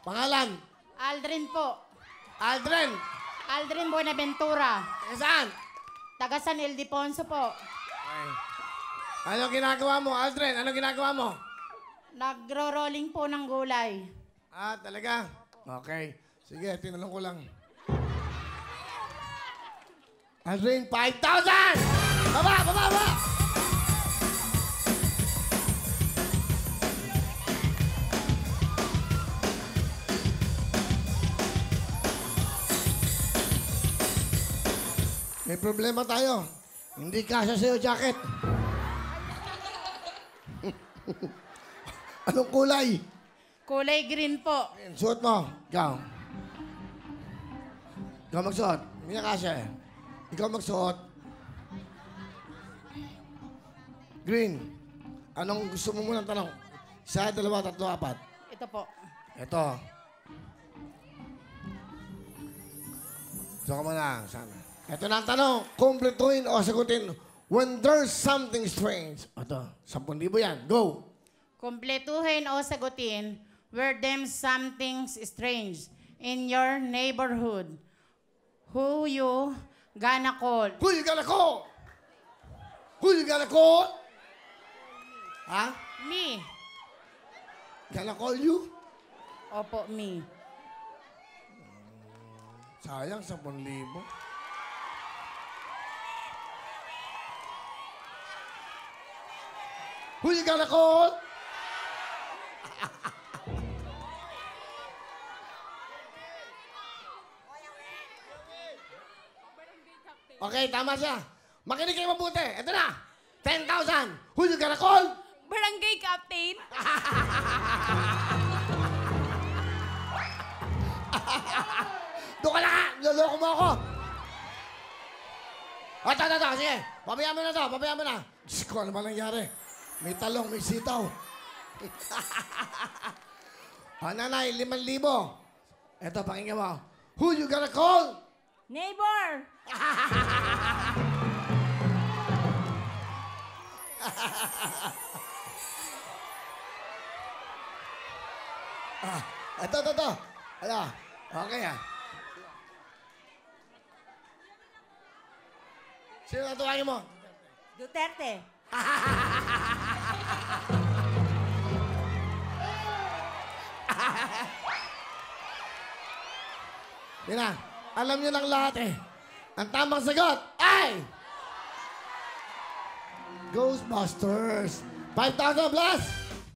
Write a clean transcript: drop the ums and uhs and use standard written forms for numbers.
Pangalan? Aldrin po. Aldrin. Aldrin Buenaventura. Taga saan? Taga San Ildefonso po. Okay. Ano ginagawa mo, Aldrin? Ano ginagawa mo? Nagro-rolling po ng gulay. Ah, talaga? Okay. Sige, tinanong ko lang. Aldrin, 5,000! Baba, baba, baba! May problema tayo. Hindi kasya sa'yo jacket. Anong kulay? Kulay green po. Suot mo. Ikaw. Ikaw magsuot. Hindi na kasya eh. Ikaw magsuot. Green. Anong gusto mo munang tanong? Isa, dalawa, tatlo, apat. Ito po. Ito. Gusto ko muna. Sana. Ito na ang tanong. Kumpletuhin o sagutin when there's something strange. Ito. 10,000 yan. Go. Kumpletuhin o sagutin were them something strange in your neighborhood. Who you gonna call? Who you gonna call? Who you gonna call? Ha? Me. Gonna call you? Opo, me. Sayang, 10,000. Who you gonna call? Okay, tama siya. Makinig kayo mabuti. Ito na. 10,000. Who you gonna call? Barangay Captain. Doon ka na nga. Loloko mo ako. Ito. Sige. Pabayaan mo na to. Pabayaan mo na. Diyos ko, ano ba nangyari? May talong, may sitaw. Nanay, 5,000. Ito, pakinggan mo. Who you gonna call? Neighbor. Ito. Ala, okay Sino na tuwagin mo? Duterte. Yan na. Alam niyo ng lahat eh. Ang tamang sagot ay... Ghostbusters. 5,000 plus!